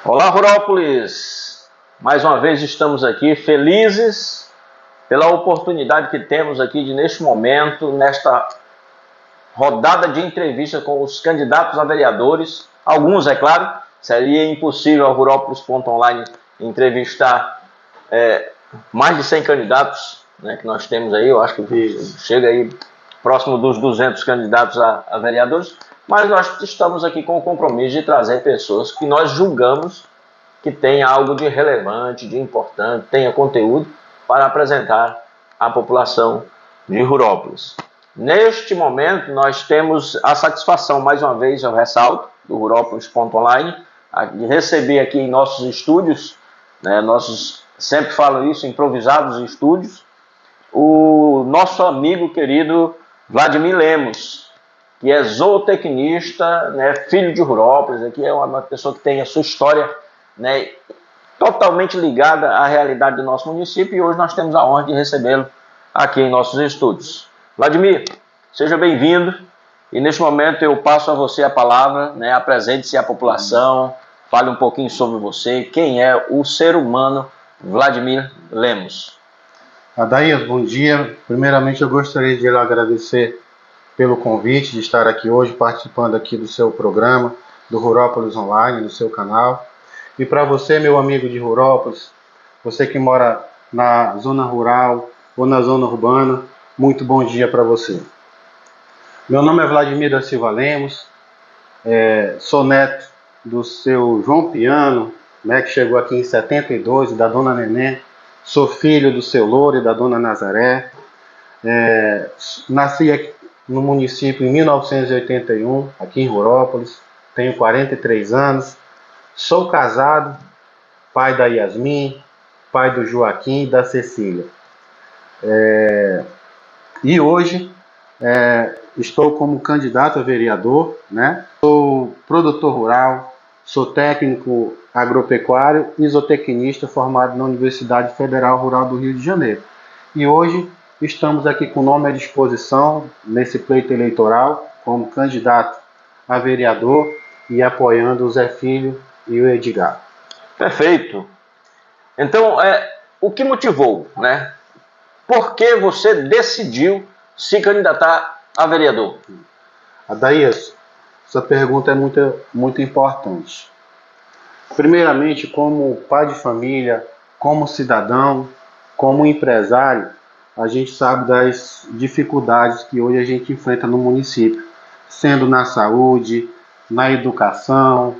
Olá, Rurópolis! Mais uma vez estamos aqui felizes pela oportunidade que temos aqui de, neste momento, nesta rodada de entrevista com os candidatos a vereadores, alguns, é claro, seria impossível a Rurópolis.online entrevistar mais de 100 candidatos, né, que nós temos aí. Eu acho que chega aí próximo dos 200 candidatos a vereadores, mas nós estamos aqui com o compromisso de trazer pessoas que nós julgamos que tenha algo de relevante, de importante, tenha conteúdo para apresentar à população de Rurópolis. Neste momento, nós temos a satisfação, mais uma vez, eu ressalto, do Rurópolis.online, de receber aqui em nossos estúdios, né, sempre falo isso, improvisados estúdios, o nosso amigo querido Vladimir Lemos, que é zootecnista, né, filho de Rurópolis, aqui é uma pessoa que tem a sua história, né, totalmente ligada à realidade do nosso município, e hoje nós temos a honra de recebê-lo aqui em nossos estúdios. Vladimir, seja bem-vindo, e neste momento eu passo a você a palavra, né, apresente-se à população, fale um pouquinho sobre você, quem é o ser humano Vladimir Lemos. Adair, bom dia. Primeiramente eu gostaria de lhe agradecer pelo convite de estar aqui hoje participando aqui do seu programa, do Rurópolis Online, no seu canal. E para você, meu amigo de Rurópolis, você que mora na zona rural ou na zona urbana, muito bom dia para você. Meu nome é Vladimir da Silva Lemos, sou neto do seu João Piano, né, que chegou aqui em 72, da dona Neném. Sou filho do seu Louro e da dona Nazaré. Nasci aqui no município em 1981, aqui em Rurópolis. Tenho 43 anos. Sou casado, pai da Yasmin, pai do Joaquim e da Cecília. E hoje estou como candidato a vereador, né? Sou produtor rural, sou técnico agropecuário e zootecnista formado na Universidade Federal Rural do Rio de Janeiro. E hoje estamos aqui com o nome à disposição nesse pleito eleitoral como candidato a vereador e apoiando o Zé Filho e o Edgar. Perfeito. Então, o que motivou, né? Por que você decidiu se candidatar a vereador? Adaías, essa pergunta é muito importante. Primeiramente, como pai de família, como cidadão, como empresário, a gente sabe das dificuldades que hoje a gente enfrenta no município, sendo na saúde, na educação,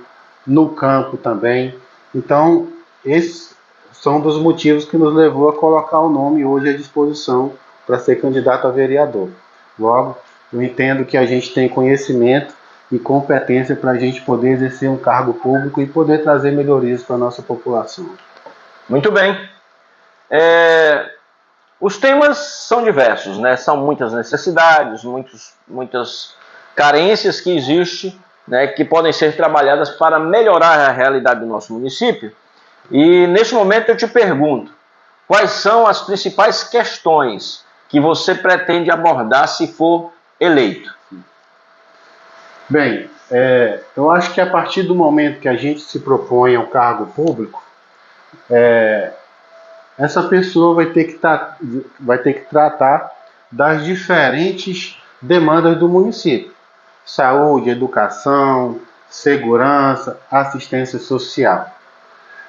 no campo também. Então, esses são dos motivos que nos levou a colocar o nome hoje à disposição para ser candidato a vereador. Logo, eu entendo que a gente tem conhecimento e competência para a gente poder exercer um cargo público e poder trazer melhorias para a nossa população. Muito bem. Os temas são diversos, né? São muitas necessidades, muitas carências que existem, né, que podem ser trabalhadas para melhorar a realidade do nosso município. E neste momento eu te pergunto, quais são as principais questões que você pretende abordar se for eleito? Bem, eu acho que a partir do momento que a gente se propõe ao cargo público, essa pessoa vai ter que tratar das diferentes demandas do município. Saúde, educação, segurança, assistência social.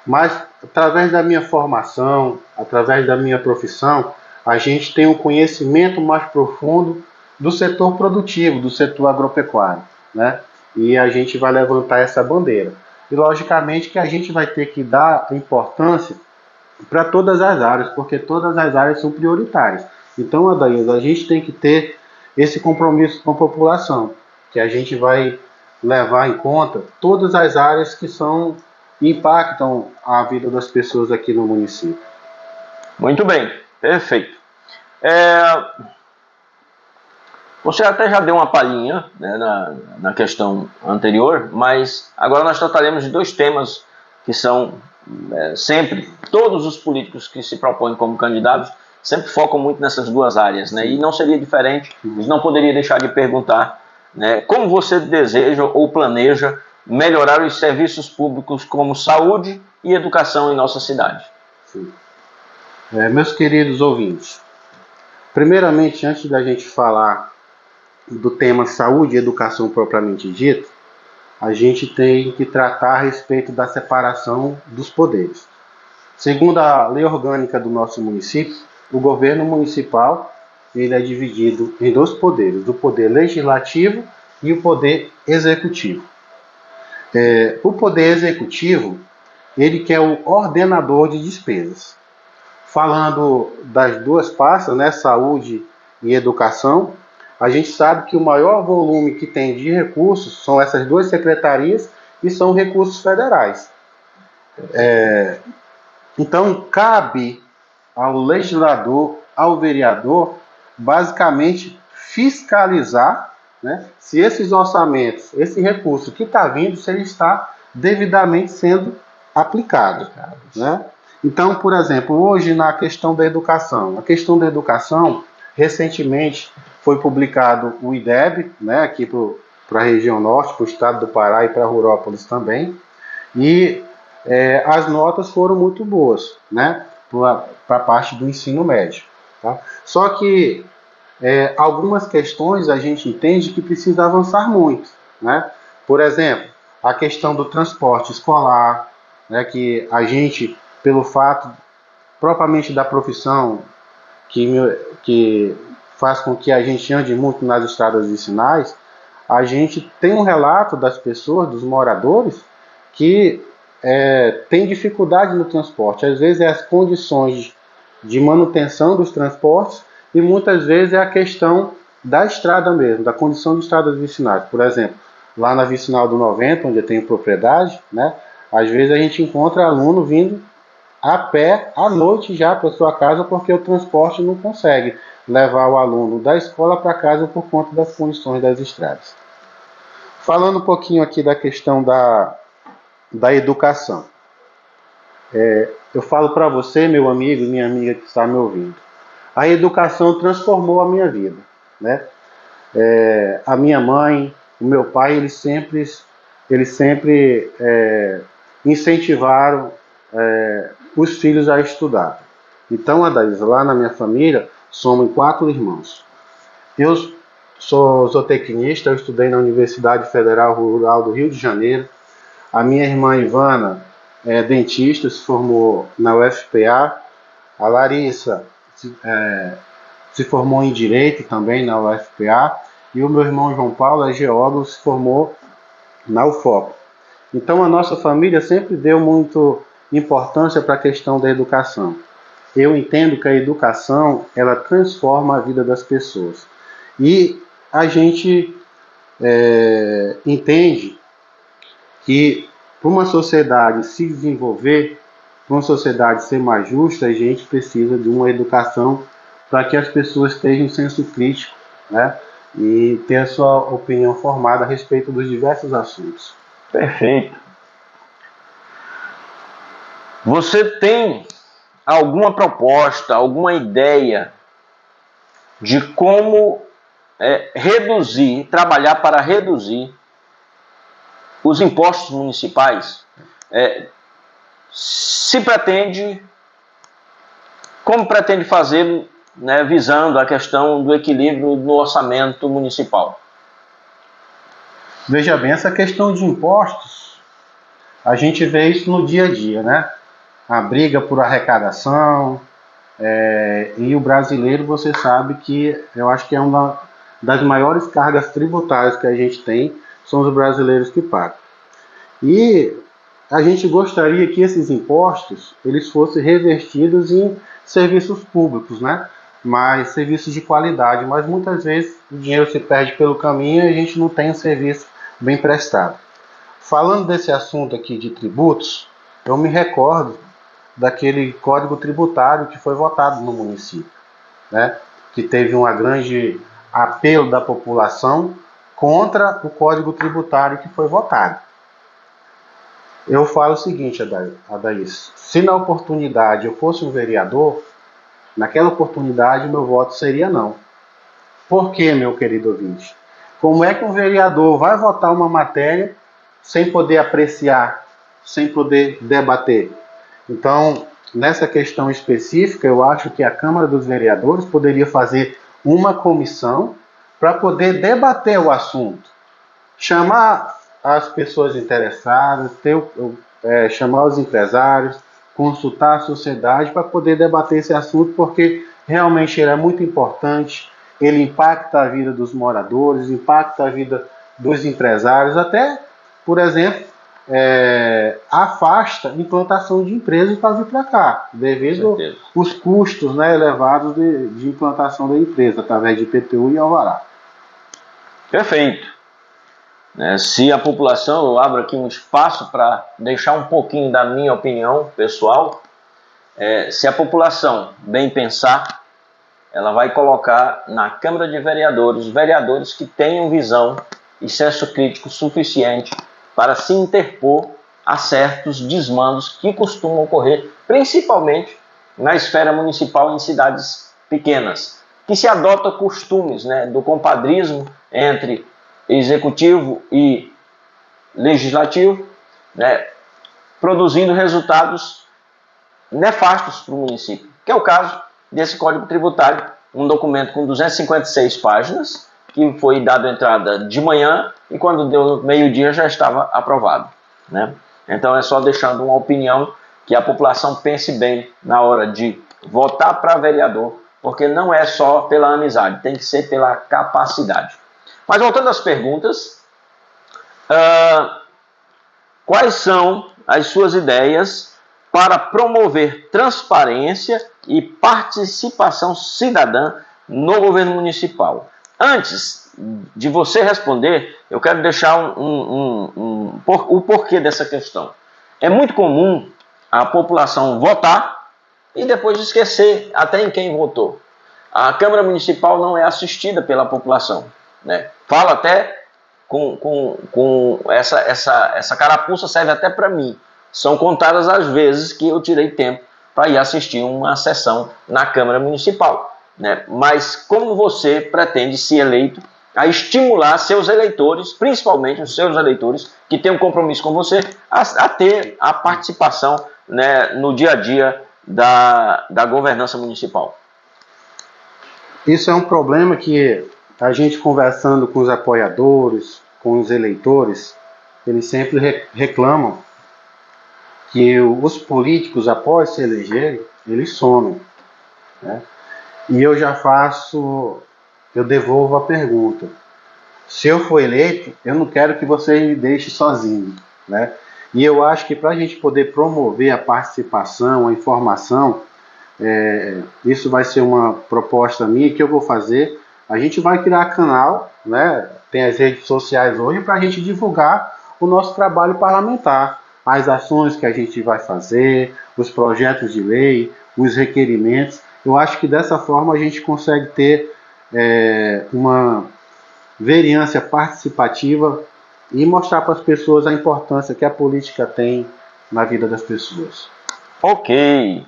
Mas, através da minha formação, através da minha profissão, a gente tem um conhecimento mais profundo do setor produtivo, do setor agropecuário, né? E a gente vai levantar essa bandeira. E, logicamente, que a gente vai ter que dar importância para todas as áreas, porque todas as áreas são prioritárias. Então, Adair, a gente tem que ter esse compromisso com a população, que a gente vai levar em conta todas as áreas que impactam a vida das pessoas aqui no município. Muito bem, perfeito. Você até já deu uma palhinha, né, na questão anterior, mas agora nós trataremos de dois temas que são sempre, todos os políticos que se propõem como candidatos sempre focam muito nessas duas áreas, né? E não seria diferente, não poderia deixar de perguntar, né, como você deseja ou planeja melhorar os serviços públicos como saúde e educação em nossa cidade. Sim. Meus queridos ouvintes, primeiramente, antes da gente falar do tema saúde e educação propriamente dito, a gente tem que tratar a respeito da separação dos poderes. Segundo a lei orgânica do nosso município, o governo municipal ele é dividido em dois poderes, o poder legislativo e o poder executivo. O poder executivo, ele que é o ordenador de despesas. Falando das duas pastas, né, saúde e educação, a gente sabe que o maior volume que tem de recursos são essas duas secretarias e são recursos federais. Então, cabe ao legislador, ao vereador, basicamente fiscalizar, né, se esses orçamentos, esse recurso que está vindo, se ele está devidamente sendo aplicado. Né? Então, por exemplo, hoje na questão da educação, recentemente foi publicado o IDEB, né, aqui para a região norte, para o estado do Pará e para Rurópolis também, e as notas foram muito boas, né, para a parte do ensino médio. Tá? Só que algumas questões a gente entende que precisa avançar muito. Né? Por exemplo, a questão do transporte escolar, né, que a gente, pelo fato propriamente da profissão, que faz com que a gente ande muito nas estradas vicinais, a gente tem um relato das pessoas, dos moradores, que tem dificuldade no transporte. Às vezes é as condições de manutenção dos transportes e muitas vezes é a questão da estrada mesmo, da condição de estradas vicinais. Por exemplo, lá na Vicinal do 90, onde eu tenho propriedade, né, às vezes a gente encontra aluno vindo a pé à noite já para sua casa porque o transporte não consegue levar o aluno da escola para casa por conta das condições das estradas. Falando um pouquinho aqui da questão da educação. Eu falo para você, meu amigo e minha amiga que está me ouvindo. A educação transformou a minha vida. Né? A minha mãe, o meu pai, eles sempre incentivaram os filhos a estudar. Então, Adaís, lá na minha família, somos 4 irmãos. Eu sou zootecnista, eu estudei na Universidade Federal Rural do Rio de Janeiro. A minha irmã Ivana é dentista, se formou na UFPA. A Larissa se formou em Direito também na UFPA. E o meu irmão João Paulo é geólogo, se formou na UFOP. Então, a nossa família sempre deu muito importância para a questão da educação. Eu entendo que a educação, ela transforma a vida das pessoas. E a gente entende que para uma sociedade se desenvolver, para uma sociedade ser mais justa, a gente precisa de uma educação para que as pessoas tenham um senso crítico, né, e ter a sua opinião formada a respeito dos diversos assuntos. Perfeito. Você tem alguma proposta, alguma ideia de como trabalhar para reduzir os impostos municipais? Como pretende fazer, né, visando a questão do equilíbrio no orçamento municipal? Veja bem, essa questão de impostos, a gente vê isso no dia a dia, né? A briga por arrecadação, e o brasileiro, você sabe que eu acho que é uma das maiores cargas tributárias que a gente tem, são os brasileiros que pagam. E a gente gostaria que esses impostos eles fossem revertidos em serviços públicos, né? Mas serviços de qualidade, mas muitas vezes o dinheiro se perde pelo caminho e a gente não tem um serviço bem prestado. Falando desse assunto aqui de tributos, eu me recordo daquele Código Tributário que foi votado no município, né? Que teve um grande apelo da população contra o Código Tributário que foi votado. Eu falo o seguinte, Adaís, se na oportunidade eu fosse um vereador, naquela oportunidade o meu voto seria não. Por quê, meu querido ouvinte? Como é que um vereador vai votar uma matéria sem poder apreciar, sem poder debater. Então, nessa questão específica, eu acho que a Câmara dos Vereadores poderia fazer uma comissão para poder debater o assunto, chamar as pessoas interessadas, chamar os empresários, consultar a sociedade para poder debater esse assunto, porque realmente ele é muito importante, ele impacta a vida dos moradores, impacta a vida dos empresários, até, por exemplo, afasta a implantação de empresas para vir para cá, devido aos custos, né, elevados de implantação da empresa, através de IPTU e alvará. Perfeito. Se a população, eu abro aqui um espaço para deixar um pouquinho da minha opinião pessoal, se a população bem pensar, ela vai colocar na Câmara de Vereadores, vereadores que tenham visão e senso crítico suficiente para se interpor a certos desmandos que costumam ocorrer, principalmente na esfera municipal em cidades pequenas, que se adota costumes, né, do compadrismo entre executivo e legislativo, né, produzindo resultados nefastos para o município, que é o caso desse Código Tributário, um documento com 256 páginas, que foi dado entrada de manhã e quando deu meio-dia já estava aprovado, né? Então é só deixando uma opinião que a população pense bem na hora de votar para vereador, porque não é só pela amizade, tem que ser pela capacidade. Mas voltando às perguntas, quais são as suas ideias para promover transparência e participação cidadã no governo municipal? Antes de você responder, eu quero deixar o porquê dessa questão. É muito comum a população votar e depois esquecer até em quem votou. A Câmara Municipal não é assistida pela população, né? Fala até com essa carapuça, serve até para mim. São contadas as vezes que eu tirei tempo para ir assistir uma sessão na Câmara Municipal, né? Mas como você pretende ser eleito a estimular seus eleitores, principalmente os seus eleitores que têm um compromisso com você, a ter a participação, né, no dia a dia da governança municipal? Isso é um problema que a gente, conversando com os apoiadores, com os eleitores, eles sempre reclamam que os políticos, após se elegerem, eles somem, né? E eu devolvo a pergunta. Se eu for eleito, eu não quero que você me deixe sozinho, né? E eu acho que para a gente poder promover a participação, a informação, isso vai ser uma proposta minha que eu vou fazer. A gente vai criar canal, né? Tem as redes sociais hoje para a gente divulgar o nosso trabalho parlamentar, as ações que a gente vai fazer, os projetos de lei, os requerimentos. Eu acho que dessa forma a gente consegue ter uma vereança participativa e mostrar para as pessoas a importância que a política tem na vida das pessoas. Ok.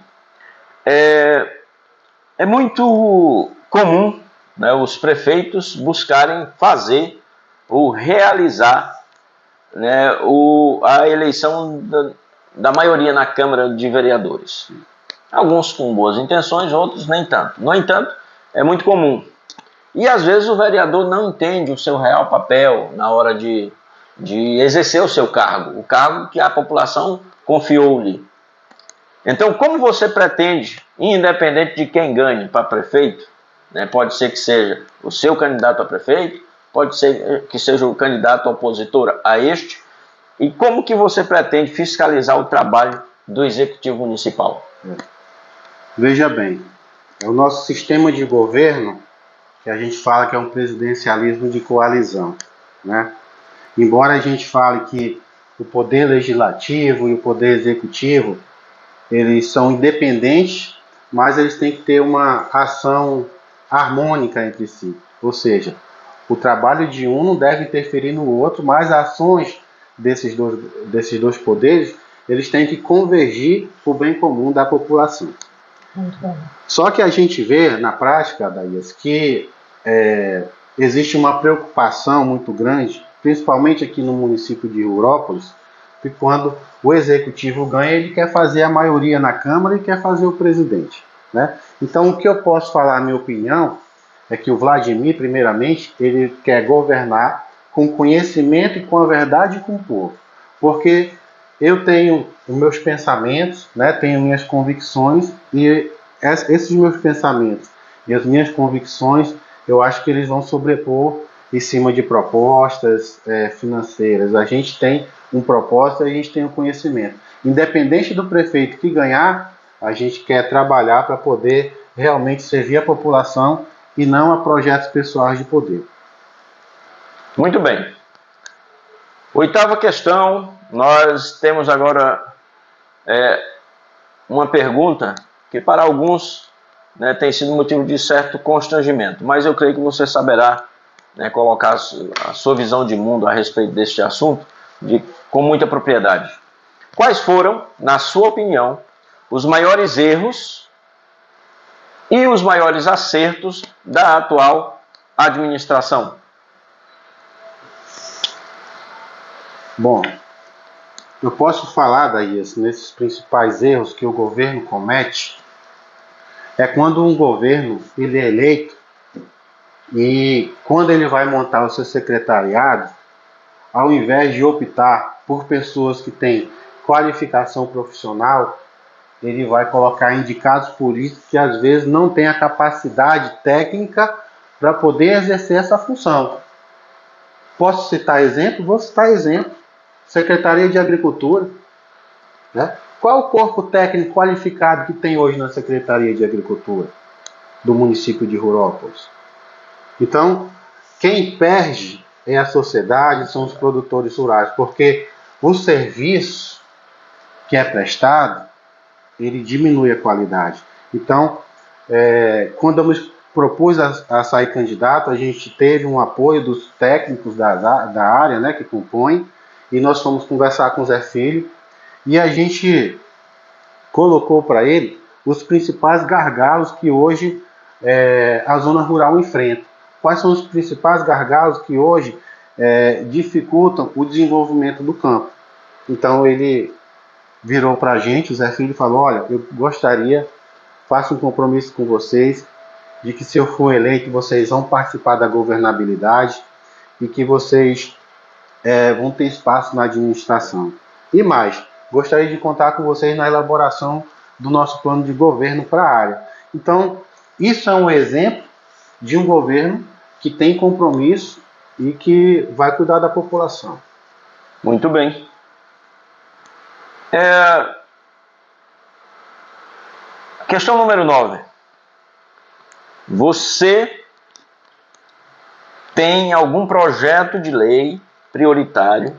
É muito comum, né, os prefeitos buscarem fazer ou realizar, né, a eleição da maioria na Câmara de Vereadores. Alguns com boas intenções, outros nem tanto. No entanto, é muito comum. E às vezes o vereador não entende o seu real papel na hora de exercer o seu cargo, o cargo que a população confiou-lhe. Então, como você pretende, independente de quem ganhe para prefeito, né, pode ser que seja o seu candidato a prefeito, pode ser que seja o candidato opositor a este, e como que você pretende fiscalizar o trabalho do Executivo Municipal? Veja bem, o nosso sistema de governo, que a gente fala que é um presidencialismo de coalizão, né? Embora a gente fale que o poder legislativo e o poder executivo, eles são independentes, mas eles têm que ter uma ação harmônica entre si. Ou seja, o trabalho de um não deve interferir no outro, mas as ações desses dois poderes, eles têm que convergir para o bem comum da população. Muito bom. Só que a gente vê na prática, Daías, que existe uma preocupação muito grande principalmente aqui no município de Rurópolis, que quando o executivo ganha, ele quer fazer a maioria na Câmara e quer fazer o presidente, né? Então, o que eu posso falar, a minha opinião, é que o Vladimir, primeiramente, ele quer governar com conhecimento e com a verdade e com o povo. Porque eu tenho os meus pensamentos, né, tenho minhas convicções, e esses meus pensamentos e as minhas convicções, eu acho que eles vão sobrepor em cima de propostas financeiras. A gente tem um propósito e a gente tem um conhecimento. Independente do prefeito que ganhar, a gente quer trabalhar para poder realmente servir a população e não a projetos pessoais de poder. Muito bem. Oitava questão, nós temos agora uma pergunta que para alguns, né, tem sido motivo de certo constrangimento, mas eu creio que você saberá, né, colocar a sua visão de mundo a respeito deste assunto com muita propriedade. Quais foram, na sua opinião, os maiores erros e os maiores acertos da atual administração? Bom, eu posso falar, Daías, nesses principais erros que o governo comete, é quando um governo ele é eleito e quando ele vai montar o seu secretariado, ao invés de optar por pessoas que têm qualificação profissional, ele vai colocar indicados políticos que às vezes não têm a capacidade técnica para poder exercer essa função. Posso citar exemplo? Vou citar exemplo. Secretaria de Agricultura, né? Qual o corpo técnico qualificado que tem hoje na Secretaria de Agricultura do município de Rurópolis? Então, quem perde é a sociedade, são os produtores rurais, porque o serviço que é prestado, ele diminui a qualidade. Então, quando eu me propus a sair candidato, a gente teve um apoio dos técnicos da área, né, que compõem, e nós fomos conversar com o Zé Filho, e a gente colocou para ele os principais gargalos que hoje a zona rural enfrenta. Quais são os principais gargalos que hoje dificultam o desenvolvimento do campo? Então ele virou para a gente, o Zé Filho, falou: olha, eu gostaria, faço um compromisso com vocês, de que se eu for eleito, vocês vão participar da governabilidade e que vocês vão ter espaço na administração. E mais, gostaria de contar com vocês na elaboração do nosso plano de governo para a área. Então, isso é um exemplo de um governo que tem compromisso e que vai cuidar da população. Muito bem. Questão número 9. Você tem algum projeto de lei prioritário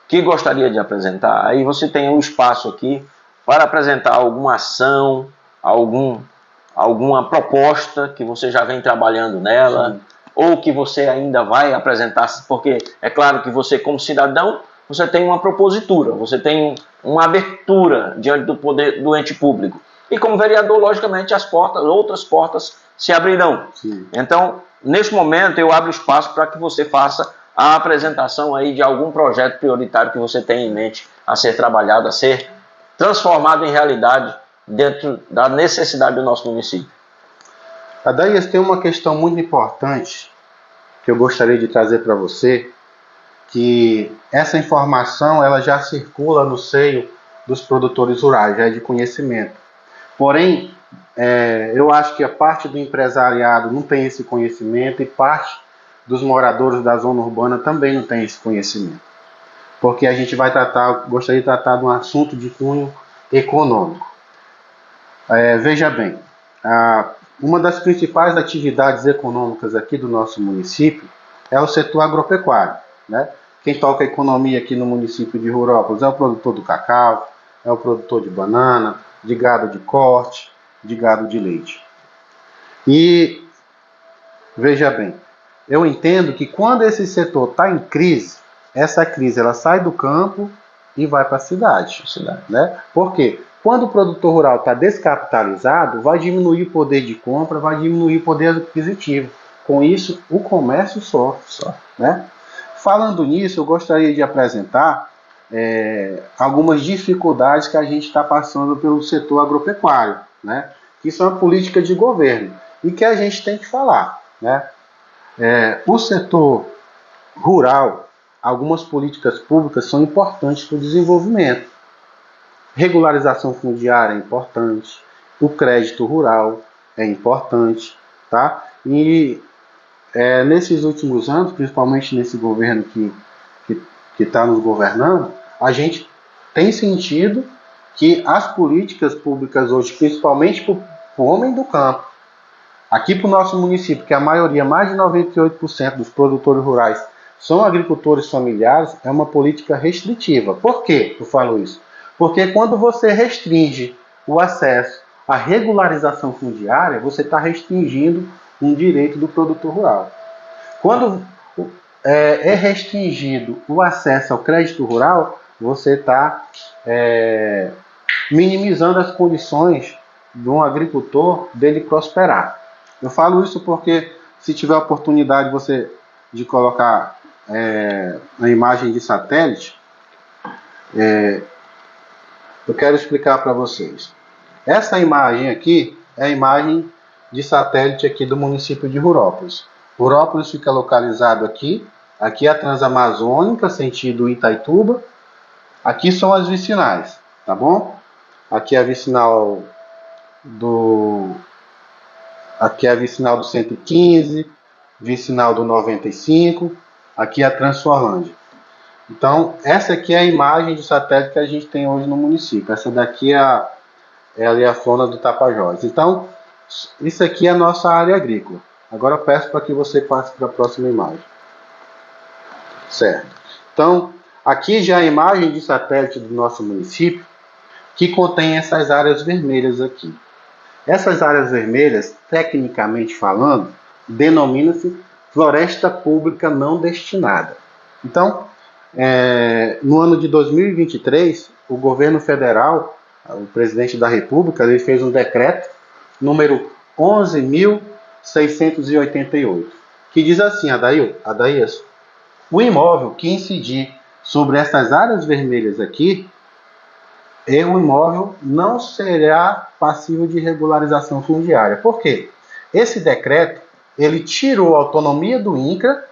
que gostaria de apresentar? Aí você tem um espaço aqui para apresentar alguma ação, alguma proposta que você já vem trabalhando nela. Sim. Ou que você ainda vai apresentar, porque é claro que você, como cidadão, você tem uma propositura, você tem uma abertura diante do poder do ente público. E como vereador, logicamente, outras portas se abrirão. Sim. Então, nesse momento, eu abro espaço para que você faça a apresentação aí de algum projeto prioritário que você tem em mente a ser trabalhado, a ser transformado em realidade dentro da necessidade do nosso município. Adaías, tem uma questão muito importante que eu gostaria de trazer para você, que essa informação ela já circula no seio dos produtores rurais, já é de conhecimento. Porém, eu acho que a parte do empresariado não tem esse conhecimento e parte dos moradores da zona urbana também não tem esse conhecimento. Porque a gente gostaria de tratar de um assunto de cunho econômico. Veja bem, uma das principais atividades econômicas aqui do nosso município é o setor agropecuário, né? Quem toca a economia aqui no município de Rurópolis é o produtor do cacau, é o produtor de banana, de gado de corte, de gado de leite. E veja bem, eu entendo que quando esse setor está em crise, essa crise ela sai do campo e vai para a cidade, né? Por quê? Quando o produtor rural está descapitalizado, vai diminuir o poder de compra, vai diminuir o poder aquisitivo. Com isso, o comércio sofre, né? Falando nisso, eu gostaria de apresentar algumas dificuldades que a gente está passando pelo setor agropecuário, né? Que isso é uma política de governo e que a gente tem que falar, né? O setor rural, algumas políticas públicas são importantes para o desenvolvimento. Regularização fundiária é importante, o crédito rural é importante, tá? E nesses últimos anos, principalmente nesse governo que está nos governando, a gente tem sentido que as políticas públicas hoje, principalmente para o homem do campo, aqui para o nosso município, que a maioria, mais de 98% dos produtores rurais são agricultores familiares, é uma política restritiva. Por que eu falo isso? Porque quando você restringe o acesso à regularização fundiária, você está restringindo um direito do produtor rural. Quando é restringido o acesso ao crédito rural, você está minimizando as condições de um agricultor dele prosperar. Eu falo isso porque, se tiver a oportunidade de colocar a imagem de satélite, eu quero explicar para vocês. Essa imagem aqui é a imagem de satélite aqui do município de Rurópolis. Rurópolis fica localizado aqui. Aqui é a Transamazônica, sentido Itaituba. Aqui são as vicinais, tá bom? Aqui é a vicinal do 115, vicinal do 95. Aqui é a Transforlândia. Então, essa aqui é a imagem de satélite que a gente tem hoje no município. Essa daqui é ali a zona do Tapajós. Então, isso aqui é a nossa área agrícola. Agora eu peço para que você passe para a próxima imagem. Certo. Então, aqui já é a imagem de satélite do nosso município, que contém essas áreas vermelhas aqui. Essas áreas vermelhas, tecnicamente falando, denomina-se floresta pública não destinada. Então, no ano de 2023, o governo federal, o presidente da República, ele fez um decreto número 11.688, que diz assim, Adaías, o imóvel que incidir sobre essas áreas vermelhas aqui, o imóvel não será passível de regularização fundiária. Por quê? Esse decreto, ele tirou a autonomia do INCRA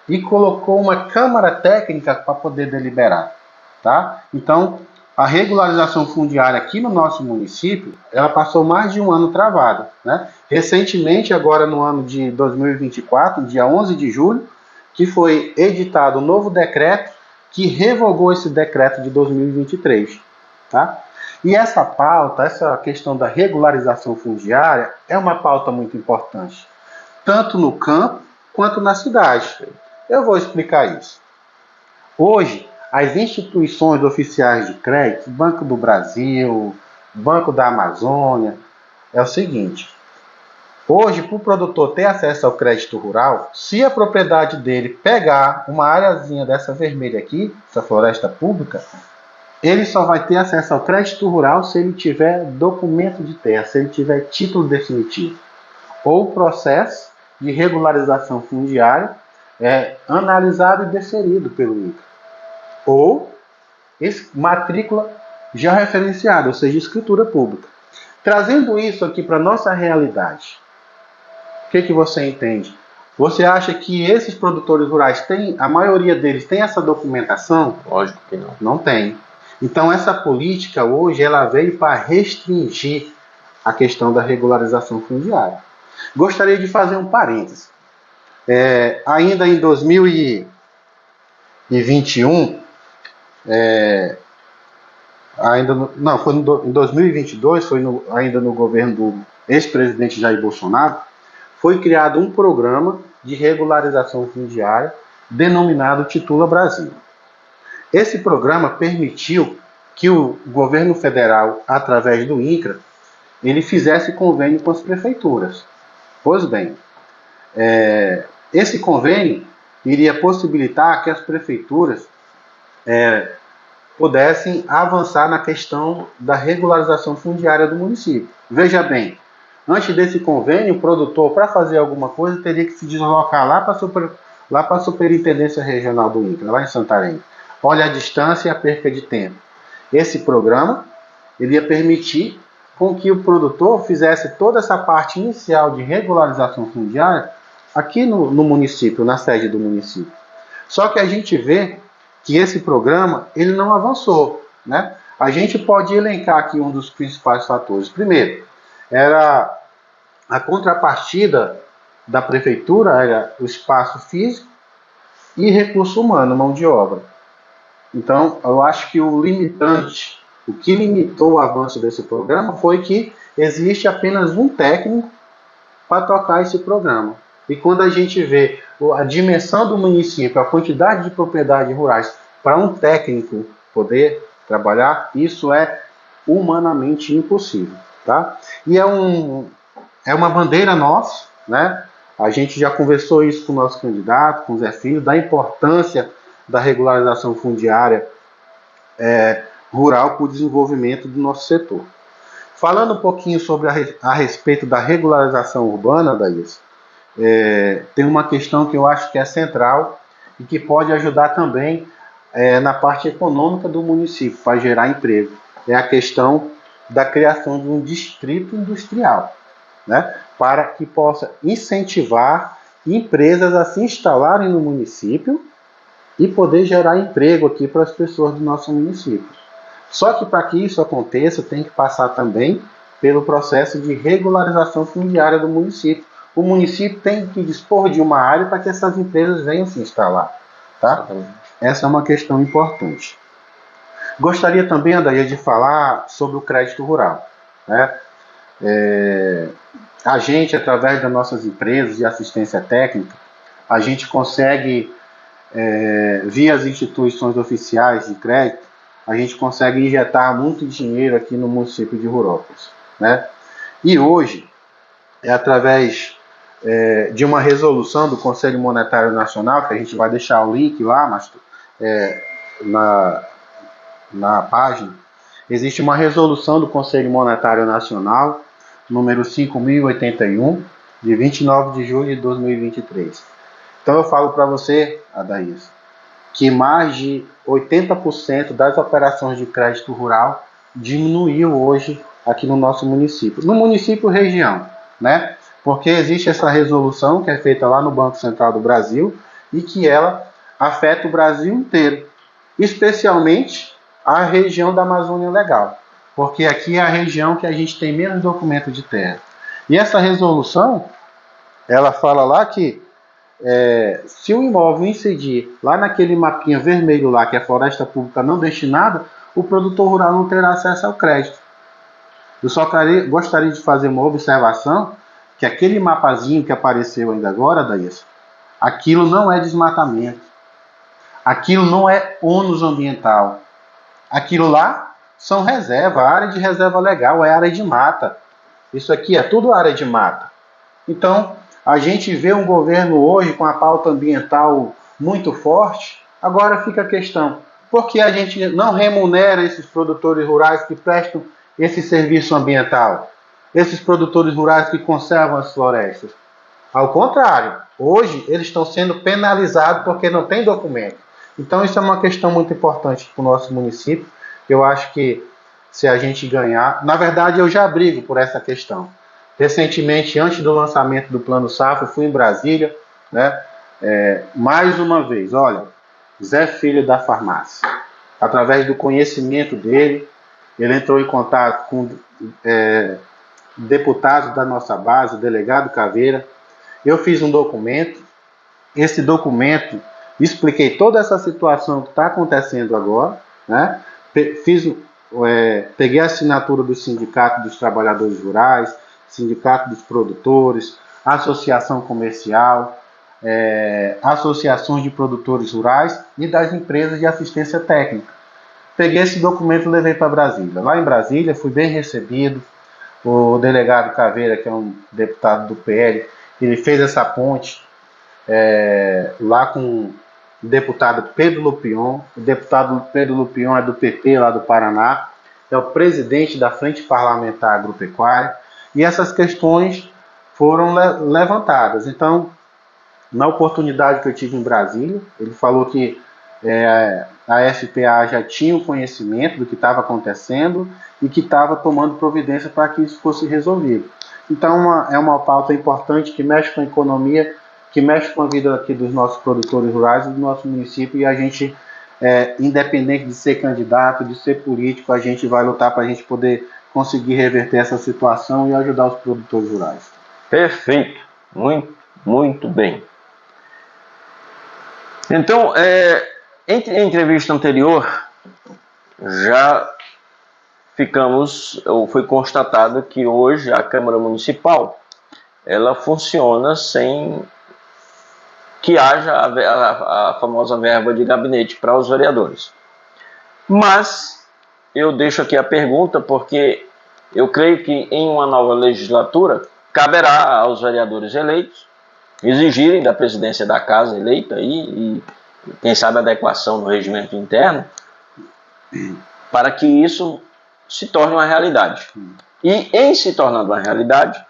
e colocou uma câmara técnica para poder deliberar, tá? Então, a regularização fundiária aqui no nosso município, ela passou mais de um ano travada, né? Recentemente, agora no ano de 2024, dia 11 de julho, que foi editado um novo decreto que revogou esse decreto de 2023, tá? E essa pauta, essa questão da regularização fundiária, é uma pauta muito importante, tanto no campo quanto na cidade. Eu vou explicar isso. Hoje, as instituições oficiais de crédito, Banco do Brasil, Banco da Amazônia, é o seguinte: hoje, para o produtor ter acesso ao crédito rural, se a propriedade dele pegar uma areazinha dessa vermelha aqui, essa floresta pública, ele só vai ter acesso ao crédito rural se ele tiver documento de terra, se ele tiver título definitivo, ou processo de regularização fundiária analisado e deferido pelo INCRA, ou matrícula já referenciada, ou seja, escritura pública. Trazendo isso aqui para a nossa realidade, o que você entende? Você acha que esses produtores rurais a maioria deles tem essa documentação? Lógico que não. Não tem. Então essa política hoje ela veio para restringir a questão da regularização fundiária. Gostaria de fazer um parênteses. Ainda em 2021, em 2022, ainda no governo do ex-presidente Jair Bolsonaro, foi criado um programa de regularização fundiária denominado Titula Brasil. Esse programa permitiu que o governo federal, através do INCRA, ele fizesse convênio com as prefeituras. Pois bem, esse convênio iria possibilitar que as prefeituras pudessem avançar na questão da regularização fundiária do município. Veja bem, antes desse convênio, o produtor, para fazer alguma coisa, teria que se deslocar lá para lá para a Superintendência Regional do INCRA, lá em Santarém. Olha a distância e a perca de tempo. Esse programa ele ia permitir com que o produtor fizesse toda essa parte inicial de regularização fundiária aqui no município, na sede do município. Só que a gente vê que esse programa ele não avançou, né? A gente pode elencar aqui um dos principais fatores. Primeiro, era a contrapartida da prefeitura, era o espaço físico e recurso humano, mão de obra. Então, eu acho que o limitante, o que limitou o avanço desse programa foi que existe apenas um técnico para tocar esse programa. E quando a gente vê a dimensão do município, a quantidade de propriedades rurais para um técnico poder trabalhar, isso é humanamente impossível, tá? E é uma bandeira nossa, né? A gente já conversou isso com o nosso candidato, com o Zé Filho, da importância da regularização fundiária rural para o desenvolvimento do nosso setor. Falando um pouquinho sobre a respeito da regularização urbana, Daís, tem uma questão que eu acho que é central e que pode ajudar também na parte econômica do município, para gerar emprego. É a questão da criação de um distrito industrial, né, para que possa incentivar empresas a se instalarem no município e poder gerar emprego aqui para as pessoas do nosso município. Só que para que isso aconteça, tem que passar também pelo processo de regularização fundiária do município. O município tem que dispor de uma área para que essas empresas venham se instalar, tá? Essa é uma questão importante. Gostaria também, Adair, de falar sobre o crédito rural, né? A gente, através das nossas empresas de assistência técnica, a gente consegue, via as instituições oficiais de crédito, a gente consegue injetar muito dinheiro aqui no município de Rurópolis, né? E hoje, através de uma resolução do Conselho Monetário Nacional, que a gente vai deixar o link lá na página, existe uma resolução do Conselho Monetário Nacional, número 5.081, de 29 de julho de 2023. Então eu falo para você, Adaís, que mais de 80% das operações de crédito rural diminuiu hoje aqui no nosso município. No município região, né? Porque existe essa resolução que é feita lá no Banco Central do Brasil e que ela afeta o Brasil inteiro, especialmente a região da Amazônia Legal, porque aqui é a região que a gente tem menos documento de terra. E essa resolução, ela fala lá que se o imóvel incidir lá naquele mapinha vermelho lá, que é floresta pública não destinada, o produtor rural não terá acesso ao crédito. Eu só gostaria de fazer uma observação, que aquele mapazinho que apareceu ainda agora, Daís, aquilo não é desmatamento. Aquilo não é ônus ambiental. Aquilo lá são reserva, área de reserva legal, é área de mata. Isso aqui é tudo área de mata. Então, a gente vê um governo hoje com a pauta ambiental muito forte. Agora fica a questão, por que a gente não remunera esses produtores rurais que prestam esse serviço ambiental? Esses produtores rurais que conservam as florestas? Ao contrário, hoje eles estão sendo penalizados porque não tem documento. Então isso é uma questão muito importante para o nosso município. Eu acho que se a gente ganhar... Na verdade, eu já brigo por essa questão. Recentemente, antes do lançamento do Plano Safra, eu fui em Brasília, né? Mais uma vez, olha, Zé Filho da farmácia, através do conhecimento dele, ele entrou em contato com deputados da nossa base, o delegado Caveira. Eu fiz um documento. Esse documento, expliquei toda essa situação que está acontecendo agora, né? Peguei a assinatura do Sindicato dos Trabalhadores Rurais, Sindicato dos Produtores, Associação Comercial, associações de produtores rurais e das empresas de assistência técnica. Peguei esse documento e levei para Brasília. Lá em Brasília fui bem recebido. O delegado Caveira, que é um deputado do PL, ele fez essa ponte lá com o deputado Pedro Lupion. O deputado Pedro Lupion é do PP lá do Paraná, é o presidente da Frente Parlamentar Agropecuária, e essas questões foram levantadas. Então, Na oportunidade que eu tive em Brasília, ele falou que a FPA já tinha o conhecimento do que estava acontecendo e que estava tomando providência para que isso fosse resolvido. Então é uma pauta importante que mexe com a economia, que mexe com a vida aqui dos nossos produtores rurais e do nosso município, e a gente, independente de ser candidato, de ser político, a gente vai lutar para a gente poder conseguir reverter essa situação e ajudar os produtores rurais. Perfeito, muito, muito bem. Então, entre a entrevista anterior, já foi constatado que hoje a Câmara Municipal, ela funciona sem que haja a famosa verba de gabinete para os vereadores. Mas eu deixo aqui a pergunta porque eu creio que em uma nova legislatura caberá aos vereadores eleitos exigirem da presidência da casa eleita e quem sabe adequação no regimento interno para que isso se torne uma realidade. E em se tornando uma realidade,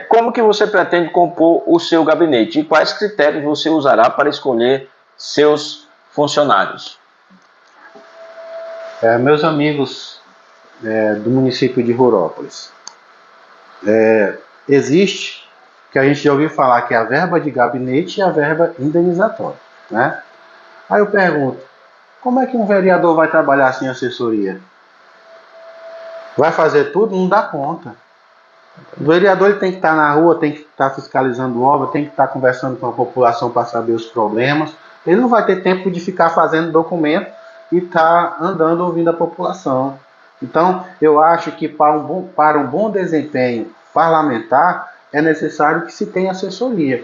como que você pretende compor o seu gabinete e quais critérios você usará para escolher seus funcionários? Meus amigos do município de Rurópolis, existe que a gente já ouviu falar que é a verba de gabinete e a verba indenizatória, né? Aí eu pergunto, como é que um vereador vai trabalhar sem assessoria? Vai fazer tudo? Não dá conta. O vereador ele tem que estar na rua, tem que estar fiscalizando obra, tem que estar conversando com a população para saber os problemas. Ele não vai ter tempo de ficar fazendo documento e estar andando ouvindo a população. Então, eu acho que para um bom desempenho parlamentar, é necessário que se tenha assessoria.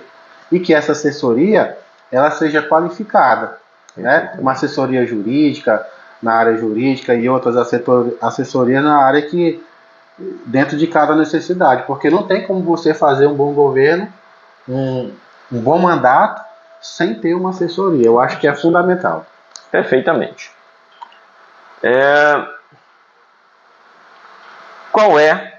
E que essa assessoria ela seja qualificada. Né? Uma assessoria jurídica, na área jurídica, e outras assessorias na área que dentro de cada necessidade. Porque não tem como você fazer um bom governo, um bom mandato, sem ter uma assessoria. Eu acho que é fundamental. Perfeitamente. Qual é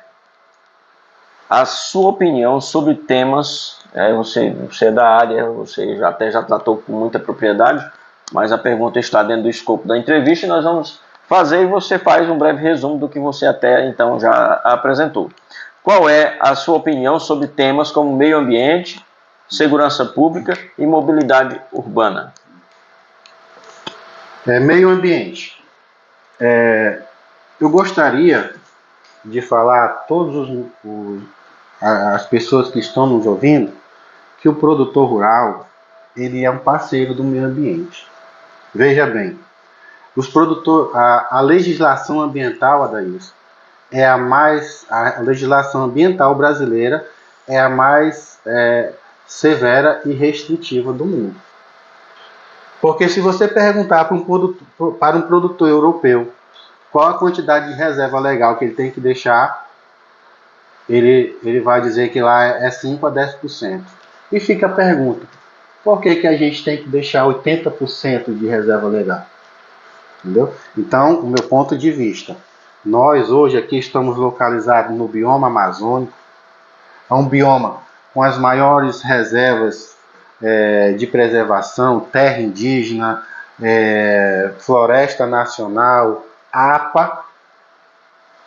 a sua opinião sobre temas? Você é da área, você já tratou com muita propriedade, mas a pergunta está dentro do escopo da entrevista e nós vamos fazer e você faz um breve resumo do que você até então já apresentou. Qual é a sua opinião sobre temas como meio ambiente, segurança pública e mobilidade urbana? Meio ambiente. Eu gostaria de falar a todas as pessoas que estão nos ouvindo que o produtor rural ele é um parceiro do meio ambiente. Veja bem, a legislação ambiental, Adailson, a legislação ambiental brasileira é a mais severa e restritiva do mundo. Porque se você perguntar para um produtor europeu qual a quantidade de reserva legal que ele tem que deixar, ele vai dizer que lá é 5 a 10%. E fica a pergunta, por que a gente tem que deixar 80% de reserva legal? Entendeu? Então, o meu ponto de vista, nós hoje aqui estamos localizados no bioma amazônico, é um bioma com as maiores reservas de preservação, terra indígena, floresta nacional, APA,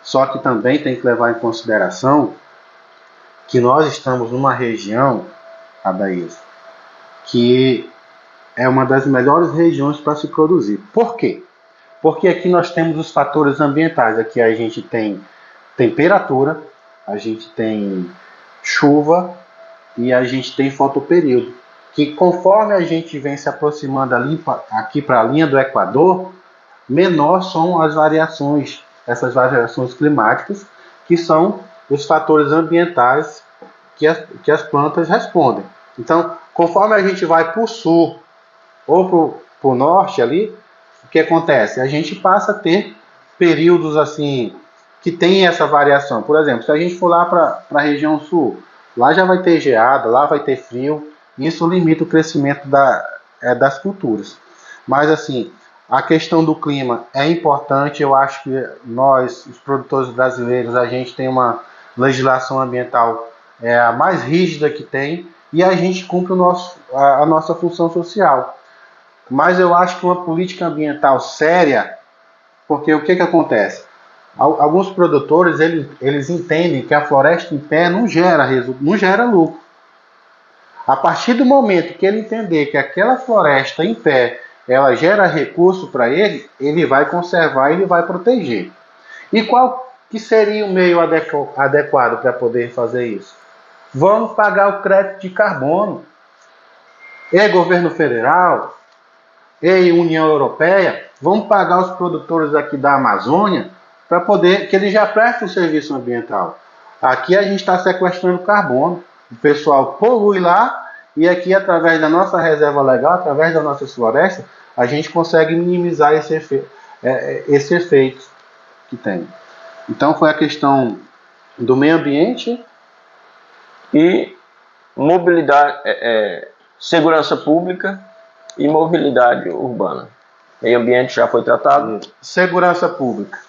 só que também tem que levar em consideração que nós estamos numa região, Adailson, que é uma das melhores regiões para se produzir. Por quê? Porque aqui nós temos os fatores ambientais. Aqui a gente tem temperatura, a gente tem chuva e a gente tem fotoperíodo. Que conforme a gente vem se aproximando aqui para a linha do Equador, menor são as variações, essas variações climáticas, que são os fatores ambientais que as plantas respondem. Então, conforme a gente vai para o sul ou para o norte ali, o que acontece? A gente passa a ter períodos assim que tem essa variação. Por exemplo, se a gente for lá para a região sul, lá já vai ter geada, lá vai ter frio, e isso limita o crescimento das culturas. Mas assim, a questão do clima é importante. Eu acho que nós, os produtores brasileiros, a gente tem uma legislação ambiental a mais rígida que tem, e a gente cumpre a nossa função social. Mas eu acho que uma política ambiental séria, porque o que acontece? Alguns produtores eles entendem que a floresta em pé não gera lucro. A partir do momento que ele entender que aquela floresta em pé ela gera recurso para ele, ele vai conservar, ele vai proteger. E qual que seria o meio adequado para poder fazer isso? Vamos pagar o crédito de carbono. E governo federal, e União Europeia, vamos pagar os produtores aqui da Amazônia para poder que eles já prestem o serviço ambiental. Aqui a gente está sequestrando carbono, o pessoal polui lá e aqui através da nossa reserva legal, através das nossas florestas, a gente consegue minimizar esse efeito que tem. Então foi a questão do meio ambiente e mobilidade, segurança pública e mobilidade urbana. Meio ambiente já foi tratado. Segurança pública.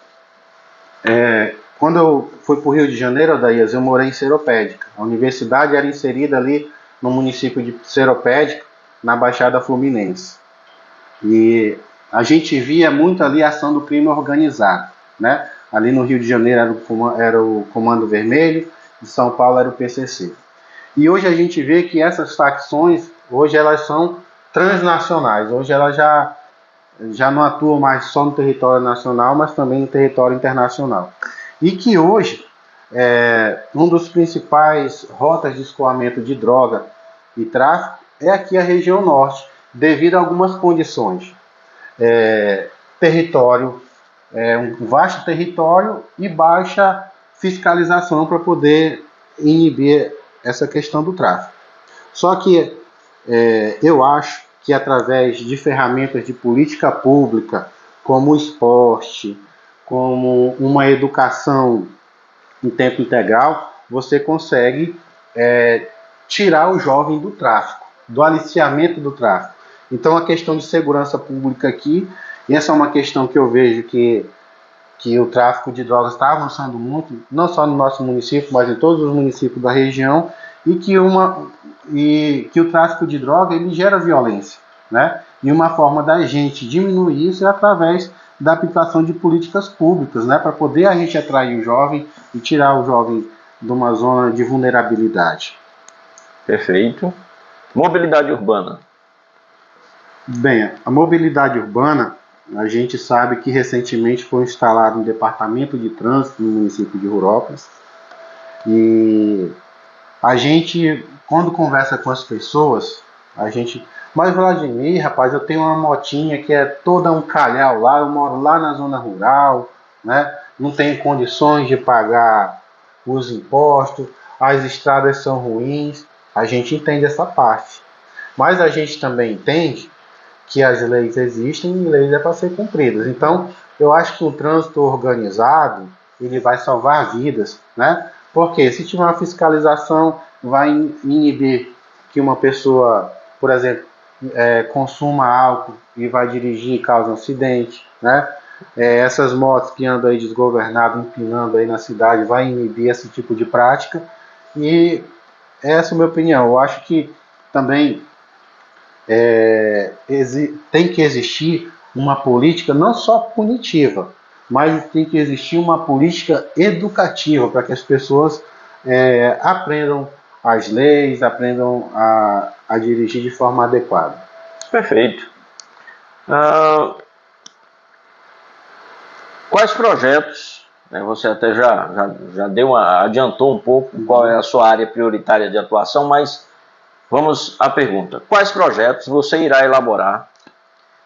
Quando eu fui para o Rio de Janeiro, Adaías, eu morei em Seropédica. A universidade era inserida ali no município de Seropédica, na Baixada Fluminense. E a gente via muito ali a ação do crime organizado, né? Ali no Rio de Janeiro era o Comando Vermelho, em São Paulo era o PCC. E hoje a gente vê que essas facções, hoje elas são transnacionais. Hoje elas já não atuam mais só no território nacional, mas também no território internacional. E que hoje, um dos principais rotas de escoamento de droga e tráfico é aqui a região norte, devido a algumas condições. Território, um vasto território e baixa fiscalização para poder inibir essa questão do tráfico. Só que eu acho que através de ferramentas de política pública, como o esporte, como uma educação em tempo integral, você consegue tirar o jovem do tráfico, do aliciamento do tráfico. Então a questão de segurança pública aqui, e essa é uma questão que eu vejo que o tráfico de drogas está avançando muito, não só no nosso município, mas em todos os municípios da região, e que o tráfico de droga ele gera violência, né? E uma forma da gente diminuir isso é através da aplicação de políticas públicas, né? Para poder a gente atrair o jovem e tirar o jovem de uma zona de vulnerabilidade. Perfeito. Mobilidade urbana. Bem, a mobilidade urbana, a gente sabe que recentemente foi instalado um departamento de trânsito no município de Rurópolis. E a gente, quando conversa com as pessoas, mas Vladimir, rapaz, eu tenho uma motinha que é toda um calhau lá, eu moro lá na zona rural, né? Não tenho condições de pagar os impostos, as estradas são ruins. A gente entende essa parte. Mas a gente também entende que as leis existem e leis é para ser cumpridas. Então, eu acho que o trânsito organizado, ele vai salvar vidas, né? Porque se tiver uma fiscalização, vai inibir que uma pessoa, por exemplo, consuma álcool e vai dirigir e causa um acidente, né? Essas motos que andam aí desgovernadas, empinando aí na cidade, vai inibir esse tipo de prática. E essa é a minha opinião. Eu acho que também tem que existir uma política não só punitiva, mas tem que existir uma política educativa para que as pessoas aprendam as leis, aprendam a dirigir de forma adequada. Perfeito. Quais projetos, né, você até já adiantou um pouco qual é a sua área prioritária de atuação, mas vamos à pergunta. Quais projetos você irá elaborar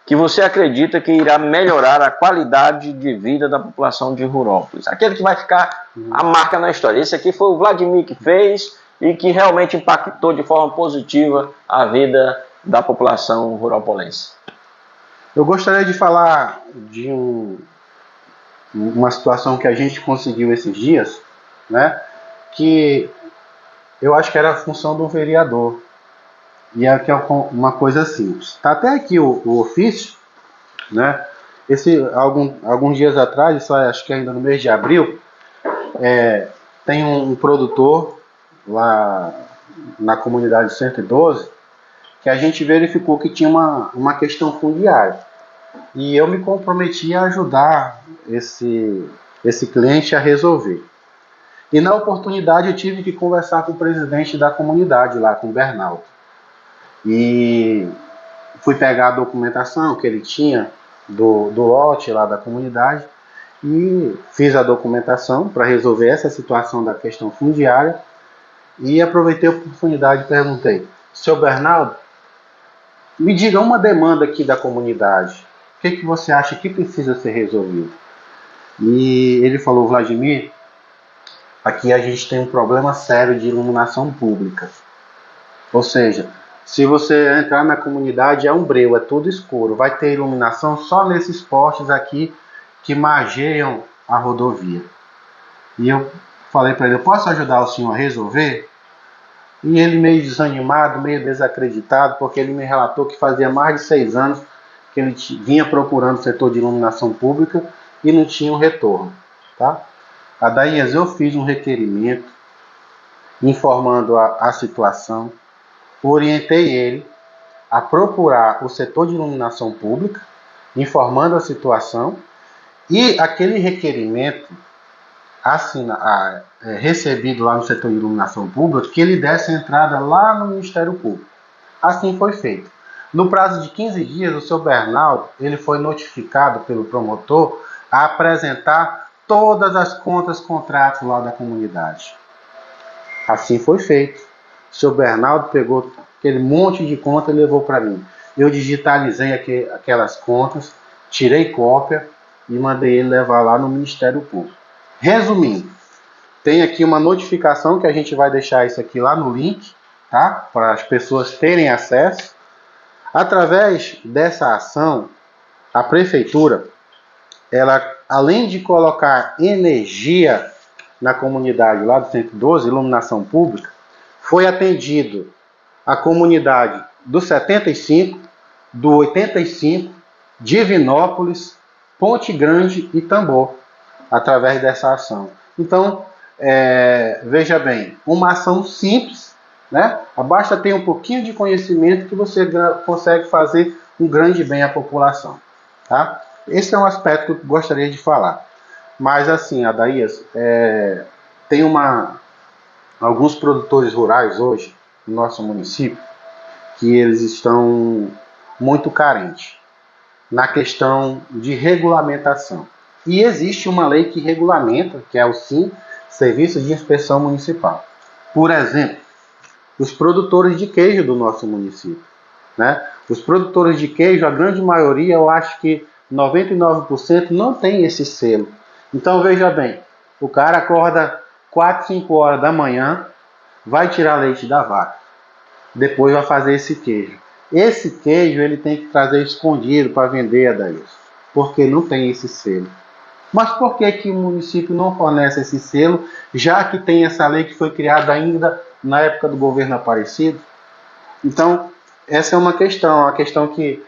que você acredita que irá melhorar a qualidade de vida da população de Rurópolis? Aquele que vai ficar a marca na história. Esse aqui foi o Vladimir que fez e que realmente impactou de forma positiva a vida da população ruropolense. Eu gostaria de falar de uma situação que a gente conseguiu esses dias, né? Que eu acho que era a função do vereador. E aqui é uma coisa simples. Está até aqui o ofício, né? Alguns dias atrás, isso acho que ainda no mês de abril, tem um produtor lá na comunidade 112, que a gente verificou que tinha uma questão fundiária. E eu me comprometi a ajudar esse cliente a resolver. E na oportunidade eu tive que conversar com o presidente da comunidade lá, com o Bernardo. E fui pegar a documentação que ele tinha do lote lá da comunidade e fiz a documentação para resolver essa situação da questão fundiária. E aproveitei a oportunidade e perguntei: seu Bernardo, me diga uma demanda aqui da comunidade. O que você acha que precisa ser resolvido? E ele falou: Vladimir, aqui a gente tem um problema sério de iluminação pública. Ou seja, se você entrar na comunidade é um breu, é tudo escuro. Vai ter iluminação só nesses postes aqui que margeiam a rodovia. E eu falei para ele: eu posso ajudar o senhor a resolver? E ele meio desanimado, meio desacreditado, porque ele me relatou que fazia mais de 6 anos que ele vinha procurando o setor de iluminação pública e não tinha um retorno. Tá? Adaías, eu fiz um requerimento informando a situação, orientei ele a procurar o setor de iluminação pública, informando a situação, e aquele requerimento recebido lá no setor de iluminação pública, que ele desse entrada lá no Ministério Público. Assim foi feito. No prazo de 15 dias, o seu Bernardo ele foi notificado pelo promotor a apresentar todas as contas, contratos lá da comunidade. Assim foi feito. O seu Bernardo pegou aquele monte de conta e levou para mim. Eu digitalizei aquelas contas, tirei cópia e mandei ele levar lá no Ministério Público. Resumindo, tem aqui uma notificação que a gente vai deixar isso aqui lá no link, tá? Para as pessoas terem acesso. Através dessa ação, a prefeitura, ela, além de colocar energia na comunidade lá do 112, iluminação pública, foi atendido a comunidade do 75, do 85, Divinópolis, Ponte Grande e Tambor, através dessa ação. Então, veja bem, uma ação simples, né? Basta ter um pouquinho de conhecimento que você consegue fazer um grande bem à população. Tá? Esse é um aspecto que eu gostaria de falar. Mas assim, Adaías, tem alguns produtores rurais hoje no nosso município que eles estão muito carentes na questão de regulamentação. E existe uma lei que regulamenta, que é o SIM, Serviço de Inspeção Municipal. Por exemplo, os produtores de queijo do nosso município, né? Os produtores de queijo, a grande maioria, eu acho que 99% não tem esse selo. Então veja bem, o cara acorda 4, 5 horas da manhã, vai tirar leite da vaca, depois vai fazer esse queijo. Esse queijo ele tem que trazer escondido para vender, Adaías, porque não tem esse selo. Mas por que o município não fornece esse selo, já que tem essa lei que foi criada ainda na época do governo Aparecido? Então, essa é uma questão que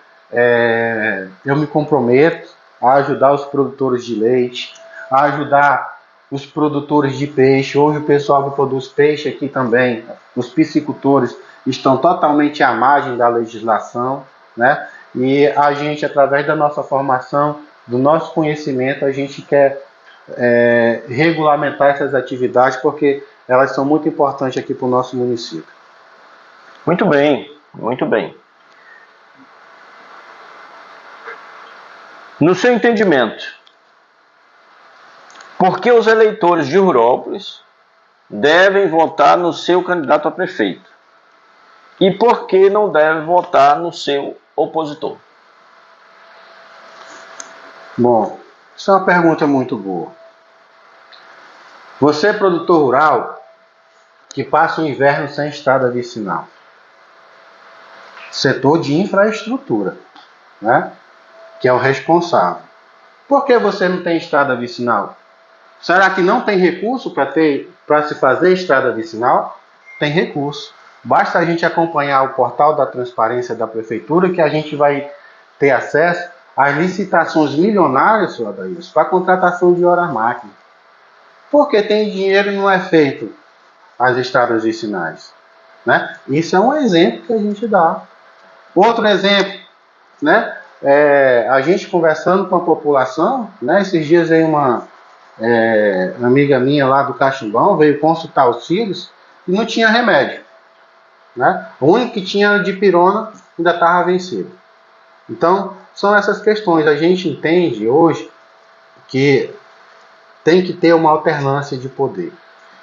eu me comprometo a ajudar os produtores de leite, a ajudar os produtores de peixe. Hoje o pessoal que produz peixe aqui também, os piscicultores, estão totalmente à margem da legislação, né? E a gente, através da nossa formação, do nosso conhecimento, a gente quer regulamentar essas atividades, porque elas são muito importantes aqui para o nosso município. Muito bem, muito bem. No seu entendimento, por que os eleitores de Rurópolis devem votar no seu candidato a prefeito? E por que não devem votar no seu opositor? Bom, isso é uma pergunta muito boa. Você é produtor rural que passa o inverno sem estrada vicinal. Setor de infraestrutura, né? Que é o responsável. Por que você não tem estrada vicinal? Será que não tem recurso para se fazer estrada vicinal? Tem recurso. Basta a gente acompanhar o portal da transparência da prefeitura que a gente vai ter acesso às licitações milionárias, senhor Adaías, para a contratação de hora-máquina. Porque tem dinheiro e não é feito as estradas vicinais. né? Isso é um exemplo que a gente dá. Outro exemplo, né? A gente conversando com a população, né? Esses dias aí uma amiga minha lá do Caximbão veio consultar os filhos e não tinha remédio, né? O único que tinha era dipirona, ainda estava vencido. Então, são essas questões. A gente entende hoje que tem que ter uma alternância de poder.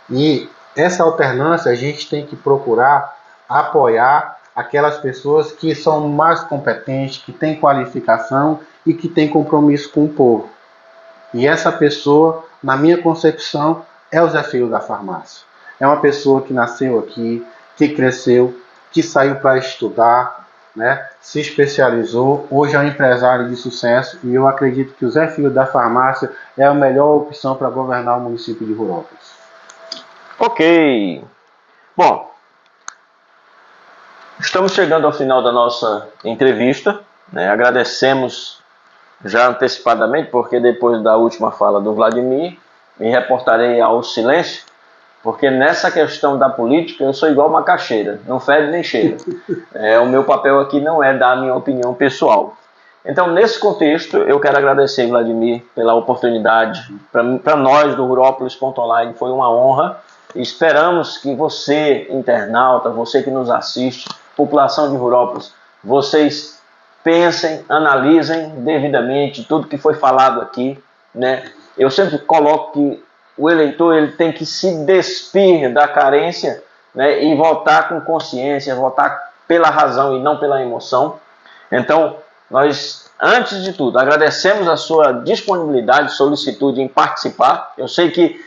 E essa alternância a gente tem que procurar apoiar aquelas pessoas que são mais competentes, que têm qualificação e que têm compromisso com o povo. E essa pessoa, na minha concepção, é o Zé Filho da farmácia. É uma pessoa que nasceu aqui, que cresceu, que saiu para estudar, né? Se especializou, hoje é um empresário de sucesso e eu acredito que o Zé Filho da farmácia é a melhor opção para governar o município de Rurópolis. Ok. Bom, estamos chegando ao final da nossa entrevista, né? Agradecemos já antecipadamente, porque depois da última fala do Vladimir, me reportarei ao silêncio, porque nessa questão da política eu sou igual macaxeira, não fede nem cheira. O meu papel aqui não é dar a minha opinião pessoal. Então, nesse contexto, eu quero agradecer, Vladimir, pela oportunidade. Para nós do Rurópolis.online foi uma honra. Esperamos que você, internauta, você que nos assiste, população de Rurópolis, vocês pensem, analisem devidamente tudo que foi falado aqui, né? Eu sempre coloco que o eleitor ele tem que se despir da carência, né, e votar com consciência, votar pela razão e não pela emoção. Então, nós, antes de tudo, agradecemos a sua disponibilidade, solicitude em participar. Eu sei que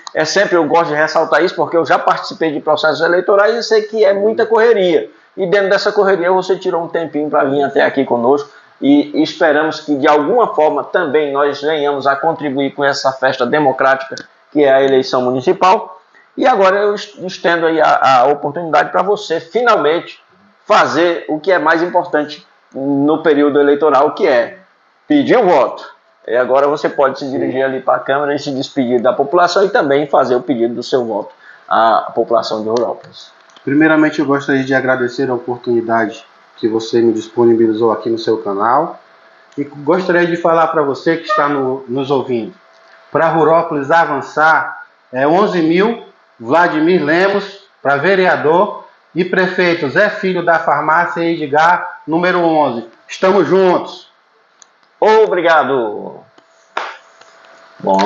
eu gosto de ressaltar isso, porque eu já participei de processos eleitorais e sei que é muita correria. E dentro dessa correria você tirou um tempinho para vir até aqui conosco e esperamos que de alguma forma também nós venhamos a contribuir com essa festa democrática que é a eleição municipal. E agora eu estendo aí a oportunidade para você finalmente fazer o que é mais importante no período eleitoral, que é pedir o voto. E agora você pode se dirigir ali para a Câmara e se despedir da população e também fazer o pedido do seu voto à população de Rurópolis. Primeiramente, eu gostaria de agradecer a oportunidade que você me disponibilizou aqui no seu canal e gostaria de falar para você que está nos ouvindo. Para Rurópolis avançar, 11.000, Vladimir Lemos, para vereador, e prefeito Zé Filho da farmácia Edgar, número 11. Estamos juntos. Obrigado. Bom.